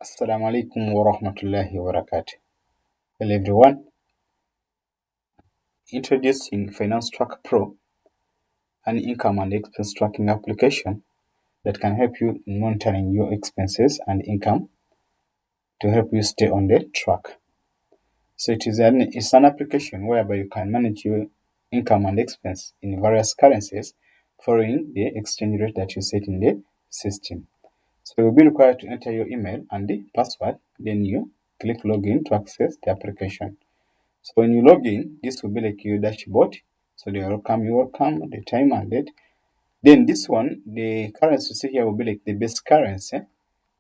Assalamu alaikum wa rahmatullahi wa barakatuh. Hello everyone. Introducing Finance Track Pro, an income and expense tracking application that can help you in monitoring your expenses and income to help you stay on the track. So it's an application whereby you can manage your income and expense in various currencies following the exchange rate that you set in the system. So you'll be required to enter your email and the password, then you click login to access the application. So when you log in, this will be like your dashboard. So you welcome, the time and date. Then this one, the currency you see here will be like the base currency.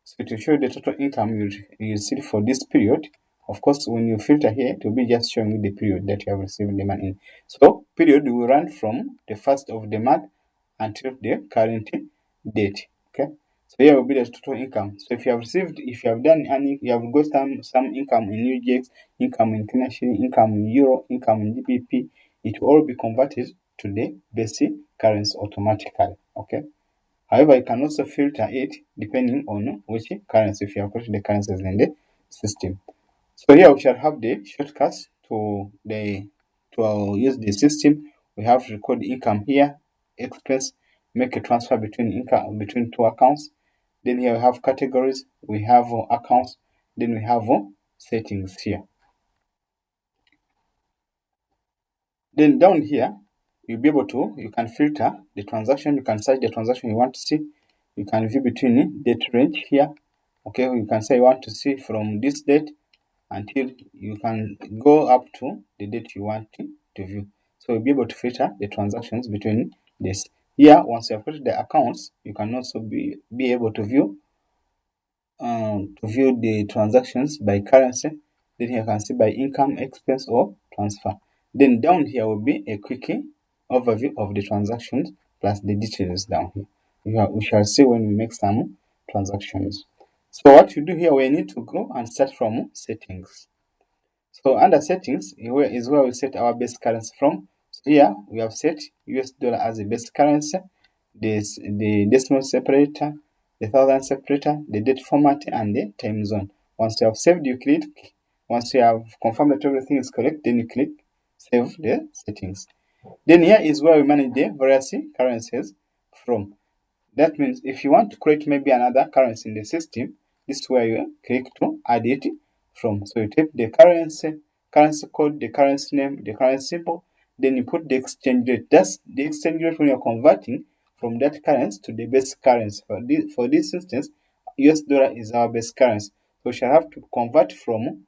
So to show the total income you receive for this period. Of course, when you filter here, it will be just showing you the period that you have received the money in. So period will run from the first of the month until the current date. Okay. So here will be the total income. So if you have done any, you have got some income in UGX, income in Kenya shilling, income in euro, income in GBP, it will all be converted to the basic currency automatically. Okay. However, you can also filter it depending on which currency, if you have put the currencies in the system. So here we shall have the shortcuts to use the system. We have record income here, expense, make a transfer between two accounts. Then here we have categories, we have accounts, then we have settings here. Then down here, you can filter the transaction, you can search the transaction you want to see. You can view between date range here. Okay, you can say you want to see from this date until you can go up to the date you want to view. So you'll be able to filter the transactions between this. Here, once you have put the accounts, you can also be able to view the transactions by currency. Then here you can see by income, expense, or transfer. Then down here will be a quick overview of the transactions plus the details down here. We shall see when we make some transactions. So what you do here, we need to go and start from settings. So under settings is where we set our base currency from. So here we have set US dollar as a base currency, the decimal separator, the thousand separator, the date format, and the time zone. Once you have saved, once you have confirmed that everything is correct, then you click save the settings. Then here is where we manage the various currencies from. That means if you want to create maybe another currency in the system, this is where you click to add it from. So you type the currency code, the currency name, the currency symbol, then you put the exchange rate. That's the exchange rate when you're converting from that currency to the base currency. For this instance, US dollar is our base currency. So we shall have to convert from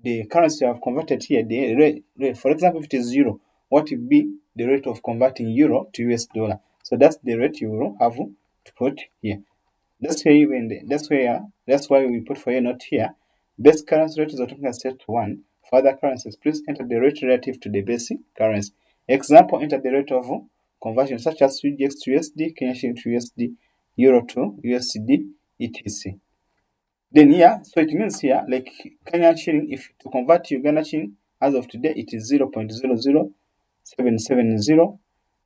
the currency you have converted here, the rate. For example, if it is euro, what will be the rate of converting euro to US dollar? So that's the rate you will have to put here. That's why we put for a note here. Base currency rate is automatically set to 1. For other currencies, please enter the rate relative to the basic currency. Example, enter the rate of conversion such as UGX to USD, Kenya shilling to USD, euro to USD, etc. Then here, so it means here, like Kenyan shilling, if to convert to Uganda shilling, as of today, it is 0.00770.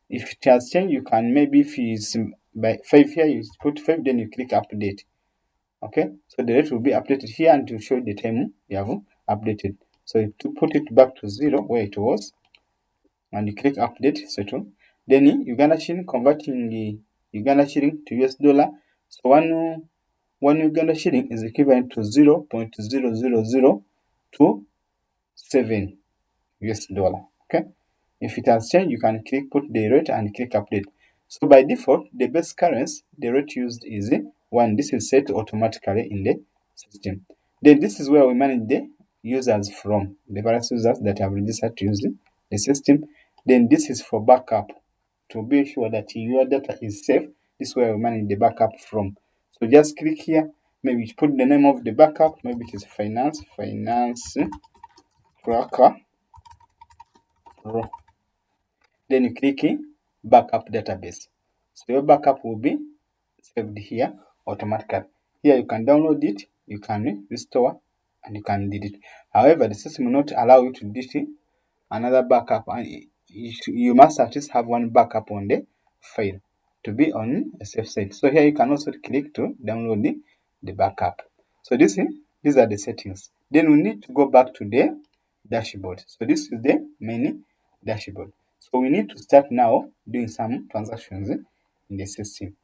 If it has changed, you can maybe, if it's by 5 here, you put 5, then you click update. Okay, so the rate will be updated here and to show the time you have updated. So to put it back to 0 where it was, and you click update, settle. Then Uganda shilling, converting the Uganda shilling to US dollar. So one Uganda shilling is equivalent to 0.00027 US dollar. Okay. If it has changed, you can put the rate and click update. So by default, the base currency, the rate used is 1. This is set automatically in the system. Then this is where we manage the users from, the various users that have registered to use the system. Then this is for backup. To be sure that your data is safe, this is where we manage the backup from. So just click here, maybe put the name of the backup, maybe it is finance tracker pro. Then you click backup database. So your backup will be saved here automatically. Here you can download it, you can restore, and you can delete. However, the system will not allow you to delete another backup, and you must at least have one backup on the file to be on a safe side. So here you can also click to download the backup. So these are the settings. Then we need to go back to the dashboard. So this is the main dashboard. So we need to start now doing some transactions in the system.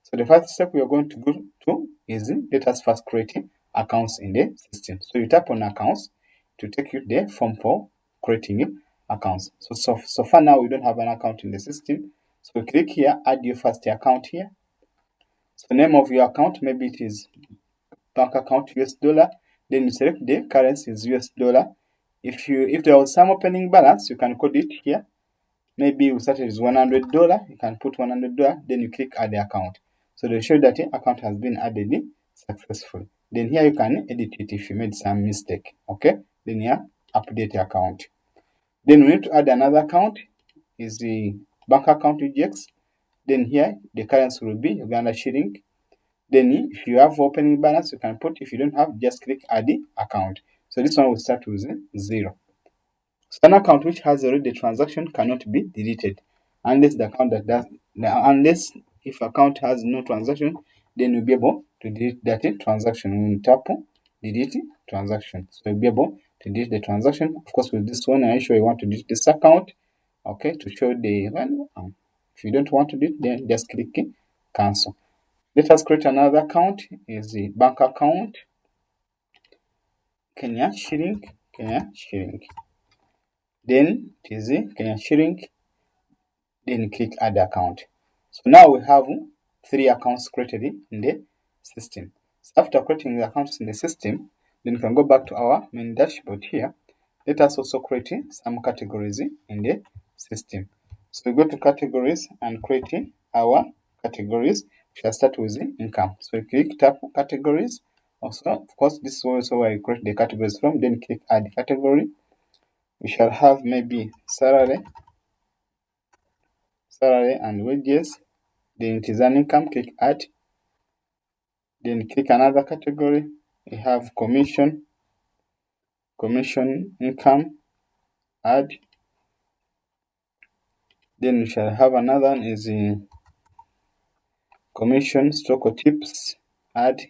So the first step we are going to go to is let us first create accounts in the system. So you tap on accounts to take you to the form for creating accounts. So far now we don't have an account in the system. So we click here, add your first account here. So name of your account, maybe it is bank account US dollar. Then you select the currency is US dollar. If there was some opening balance, you can code it here. Maybe we started with $100. You can put $100. Then you click add the account. So they show that the account has been added successfully. Then here you can edit it if you made some mistake. Okay. Then here update the account. Then we need to add another account. Is the bank account regex. Then here the currency will be Uganda shilling. Then if you have opening balance, you can put. If you don't have, just click add the account. So this one will start with 0. So an account which has already a transaction cannot be deleted unless the account that does unless if account has no transaction, then you'll be able to delete that transaction. When you tap delete transaction, so you'll be able to delete the transaction. Of course, with this one, I sure you want to delete this account, okay, to show the value. If you don't want to delete, then just click cancel. Let us create another account. Is the bank account Kenya shilling. Then it is Kenya shilling. Then click add account. So now we have 3 accounts created in the system. So after creating the accounts in the system, then you can go back to our main dashboard here. Let us also create some categories in the system. So we go to categories and create our categories. We shall start with income. So we click tap categories. Also, of course, this is also where you create the categories from. Then click add category. We shall have maybe salary and wages. Then it is an income, click add. Then click another category. We have commission income, add. Then we shall have another one is commission stock or tips, add.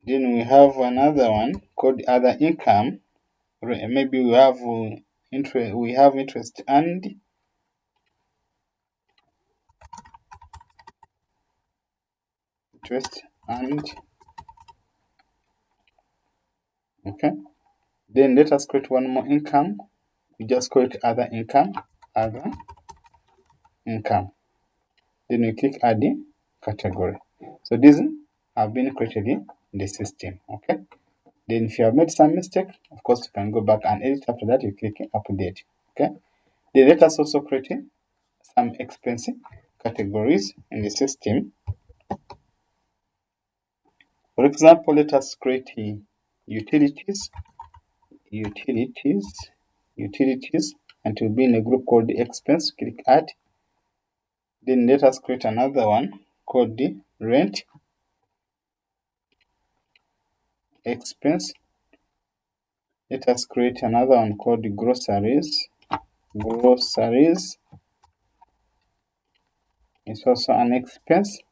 Then we have another one called other income. Maybe we have interest and okay. Then let us create one more income. We just call it other income. Then we click add category. So these have been created in the system. Okay. Then if you have made some mistake, of course you can go back and edit. After that, you click update. Okay. Then let us also create some expense categories in the system. For example, let us create utilities, and it will be in a group called the expense. Click add. Then let us create another one called the rent expense. Let us create another one called the groceries. It's also an expense.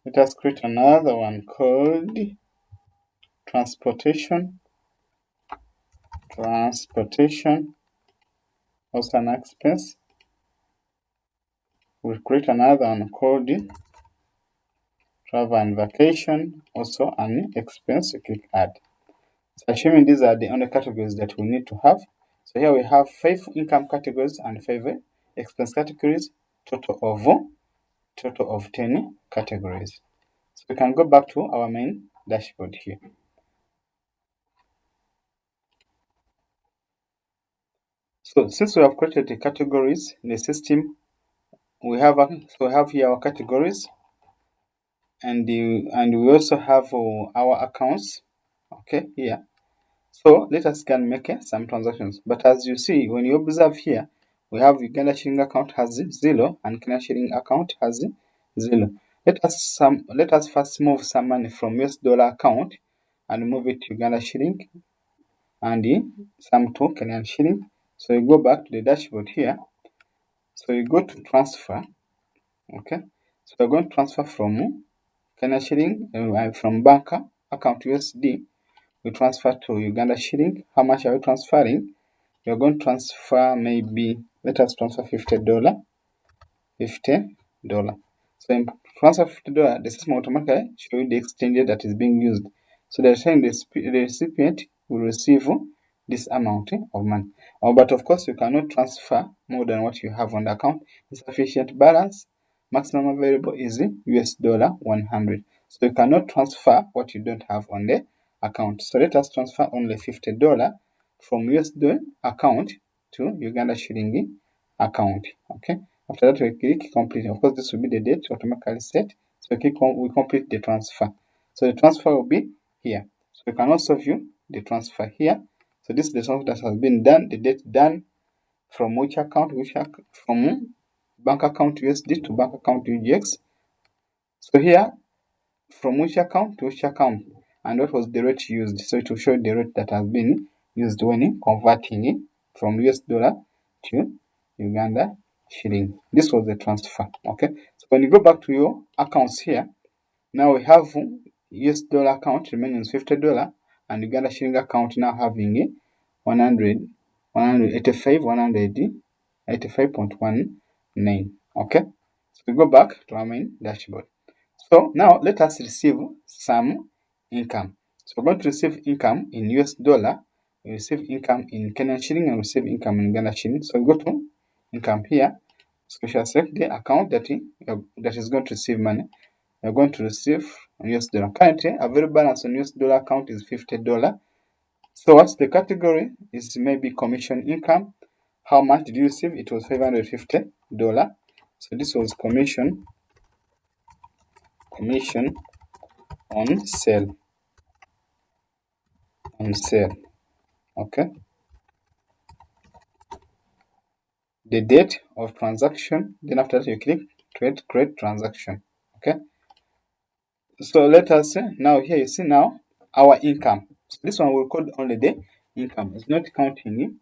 Let us create another one called transportation, also an expense. We'll create another one called travel and vacation, also an expense. Click add. So assuming these are the only categories that we need to have. So here we have 5 income categories and 5 expense categories, total of 10 categories. So we can go back to our main dashboard here. So since we have created the categories in the system, we have here our categories, and we also have our accounts. Okay, here. So let us can make some transactions. But as you see, when you observe here, we have Uganda shilling account has 0 and Kenya shilling account has 0. Let us first move some money from US dollar account and move it to Uganda shilling and some to Kenyan shilling. So you go back to the dashboard here. So you go to transfer. Okay. So we're going to transfer from Kenya shilling from banker account USD. We transfer to Uganda shilling. How much are we transferring? We are going to transfer maybe, let us transfer $50. $50. So in transfer $50, the system automatically show you the exchange rate that is being used. So they're saying the recipient will receive this amount of money. But of course, you cannot transfer more than what you have on the account. Insufficient balance, maximum available is $100. So you cannot transfer what you don't have on the account. So let us transfer only $50 from USD account to Uganda shilling account. Okay. After that, we click complete. Of course, this will be the date automatically set. So we complete the transfer. So the transfer will be here. So we can also view the transfer here. So this is the transfer that has been done, the date done, from which account, from bank account USD to bank account UGX. So here, from which account to which account, and what was the rate used. So it will show the rate that has been used when converting from US dollar to Uganda shilling. This was the transfer. Okay. So when you go back to your accounts here, now we have US dollar account remaining $50 and Uganda shilling account now having 100, 185, 185.19. Okay. So we go back to our main dashboard. So now let us receive some income. So we're going to receive income in US dollar, we receive income in Kenyan shilling, and receive income in Ghana shilling. So we go to income here. So we shall select the account that is going to receive money. We're going to receive on US dollar. Currently, available balance on US dollar account is $50. So what's the category? Is maybe commission income. How much did you receive? It was $550. So this was commission on sale. Okay. The date of transaction, then after that you click create transaction. Okay. So let us say now here you see now our income. So this one will code only the income. It's not counting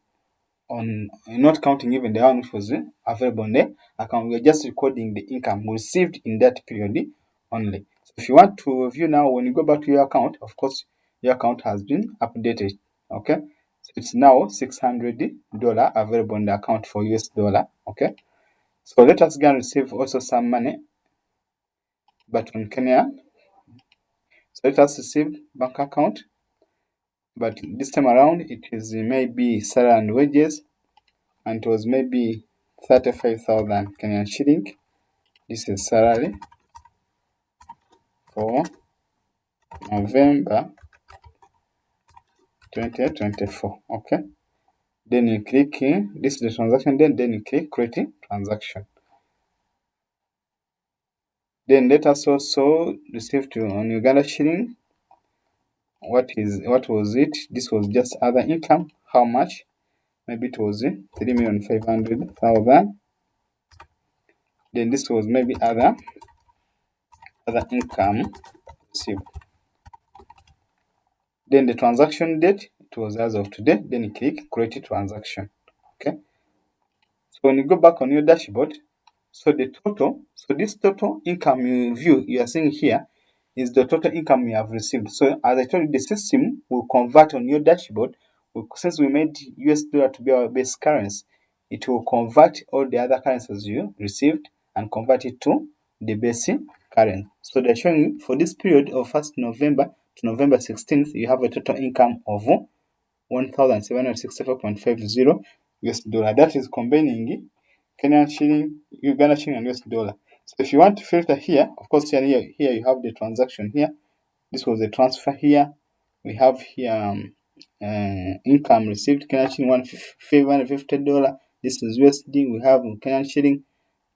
even the one which was available on the account. We are just recording the income received in that period only. So if you want to view now, when you go back to your account, of course your account has been updated. Okay. So it's now $600 available in the account for US dollar. Okay. So let us go and receive also some money, but on Kenya. So let us receive bank account, but this time around it is maybe salary and wages, and it was maybe 35,000 Kenyan shilling. This is salary for November 2024. Okay. Then you click this is the transaction. Then you click create transaction. Then let us also receive on Uganda shilling. What was it? This was just other income. How much? Maybe it was 3,500,000. Then this was maybe other income received. Then the transaction date, it was as of today. Then you click create transaction. Okay. So when you go back on your dashboard, so this total income you are seeing here is the total income you have received. So as I told you, the system will convert on your dashboard. Since we made US dollar to be our base currency, it will convert all the other currencies you received and convert it to the basic currency. So they're showing you for this period of 1st November to November 16th, you have a total income of 1,764.50 US dollar. That is combining Kenyan shilling, Uganda shilling, and US dollar. So if you want to filter here, of course, here you have the transaction here. This was the transfer here. We have here income received, Kenyan shilling $150. This is USD. We have Kenyan shilling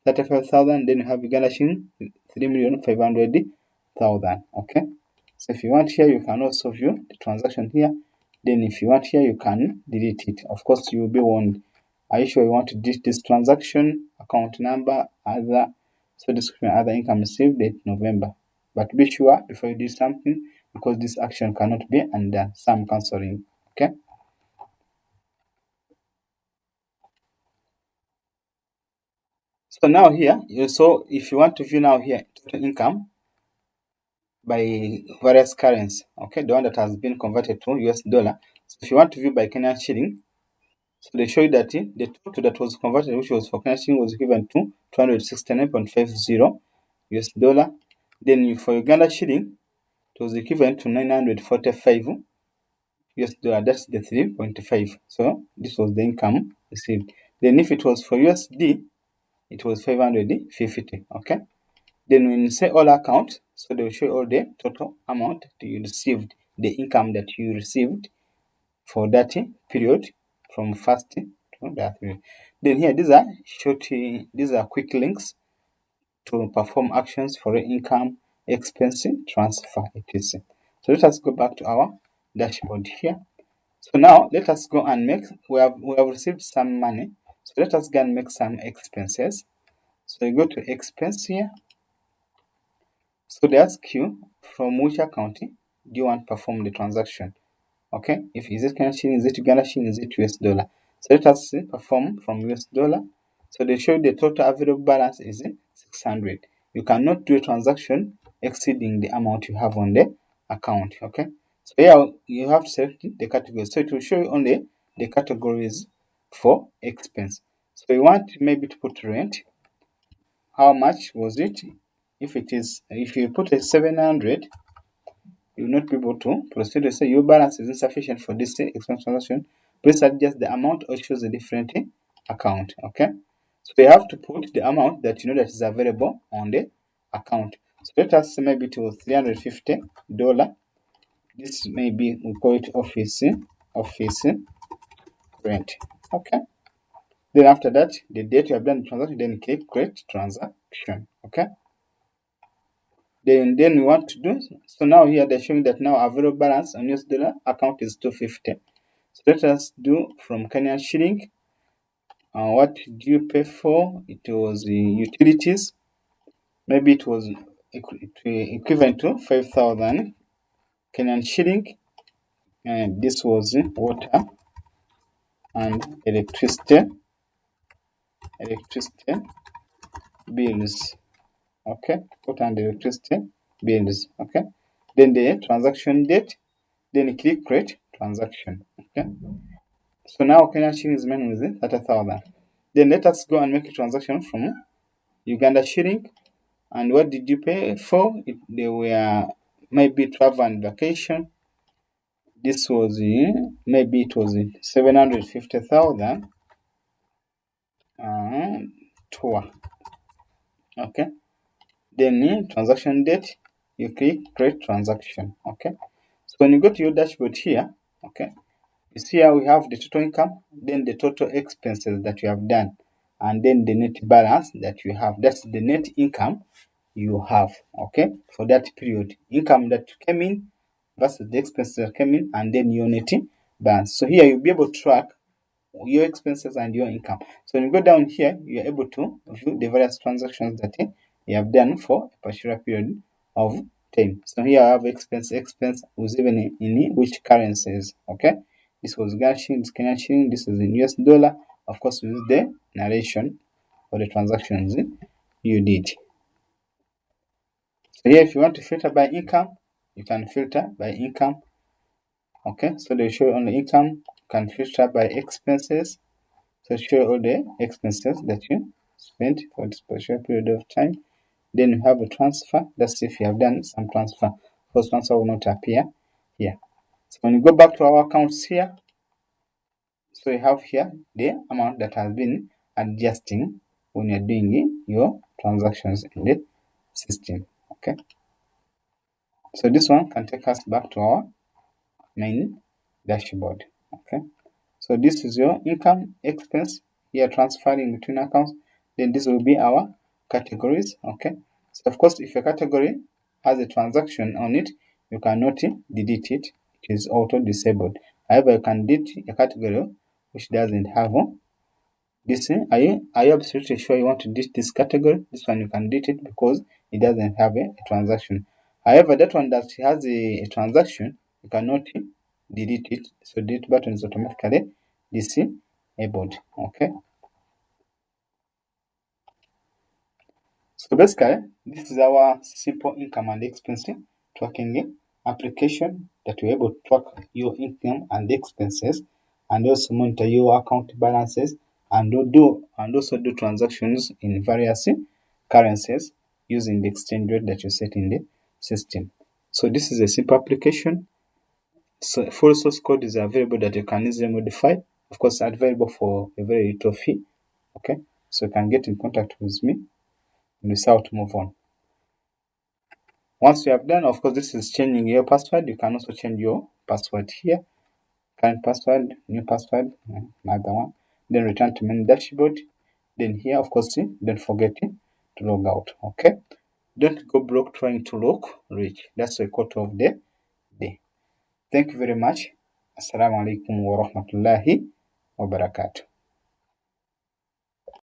35,000. Then we have Uganda shilling 3,500,000. Okay. So if you want here, you can also view the transaction here. Then if you want here, you can delete it. Of course, you will be warned. Are you sure you want to delete this transaction, account number, other, so description, other income received, date November. But be sure before you do something, because this action cannot be undone. Some cancelling. Okay. So now here, so if you want to view now here total income, by various currencies. Okay, the one that has been converted to US dollar. So if you want to view by Kenyan shilling, so they show you that the total that was converted, which was for Kenyan shilling, was given to 269.50 US dollar. Then for Uganda shilling, it was equivalent to 945 US dollar. That's the 3.5. So this was the income received. Then if it was for USD, it was 550. Okay. Then when you say all accounts, so they will show all the total amount that you received, the income that you received for that period from first to that period. Then here these are these are quick links to perform actions for income, expense, transfer, etc. So let us go back to our dashboard here. So now let us go and we have received some money. So let us go and make some expenses. So you go to expense here. So they ask you from which account do you want to perform the transaction. Okay, if is it Kenyan shilling, is it Uganda shilling, is it US dollar? So let us perform from US dollar. So they show the total available balance is 600. You cannot do a transaction exceeding the amount you have on the account. Okay, so here you have to select the categories. So it will show you only the categories for expense. So you want maybe to put rent. How much was it? If you put a 700, you will not be able to proceed to say your balance is insufficient for this expense transaction. Please adjust the amount or choose a different account. Okay, so you have to put the amount that you know that is available on the account. So let us say maybe to $350. This maybe we call it office rent. Okay, then after that, the date you have done the transaction, then click create transaction. Okay, then we want to do, so now here they're showing that now available balance on US dollar account is 250. So let us do from Kenyan shilling. What did you pay for? It was utilities. Maybe it was equivalent to 5,000 Kenyan shilling. And this was water and electricity bills. Okay, water and electricity bills. Okay, then the transaction date. Then click create transaction. Okay, so now Kenyan shilling is made with 30,000. Then let us go and make a transaction from Uganda shilling. And what did you pay for? They were maybe travel and vacation. This was maybe it was 750,000 tour. Okay. Then transaction date, you click create transaction. Okay. So when you go to your dashboard here, okay, you see here we have the total income, then the total expenses that you have done, and then the net balance that you have. That's the net income you have, okay, for that period. Income that came in versus the expenses that came in, and then your net balance. So here you'll be able to track your expenses and your income. So when you go down here, you're able to view the various transactions that you have done for a particular period of time. So here I have expense was even in which currencies, okay. This was Ghana shilling, this Kenyan shilling, this is in US dollar. Of course, with the narration for the transactions you did. So here, if you want to filter by income, you can filter by income. Okay, so they show only income. You can filter by expenses. So show all the expenses that you spent for this particular period of time. Then you have a transfer. That's if you have done some transfer. First transfer will not appear here. So when you go back to our accounts here, so you have here the amount that has been adjusting when you're doing your transactions in the system. Okay. So this one can take us back to our main dashboard. Okay. So this is your income expense here transferring between accounts. Then this will be our categories. Okay. So of course, if a category has a transaction on it, you cannot delete it. It is auto disabled. However, you can delete a category which doesn't have this. Are you absolutely sure you want to delete this category? This one you can delete it because it doesn't have a transaction. However, that one that has a transaction, you cannot delete it. So delete button is automatically disabled. Okay. So basically, this is our simple income and expense tracking application that will able to track your income and expenses, and also monitor your account balances, and also do transactions in various currencies using the exchange rate that you set in the system. So this is a simple application. So full source code is available that you can easily modify. Of course, available for a very little fee. Okay, so you can get in contact with me and we start to move on. Once you have done, of course, this is changing your password. You can also change your password here. Current password, new password, another one. Then return to main dashboard. Then here, of course, don't forget to log out. Okay, don't go broke trying to look rich. That's the quote of the day. Thank you very much. Assalamu alaikum wa rahmatullahi wa barakatuh.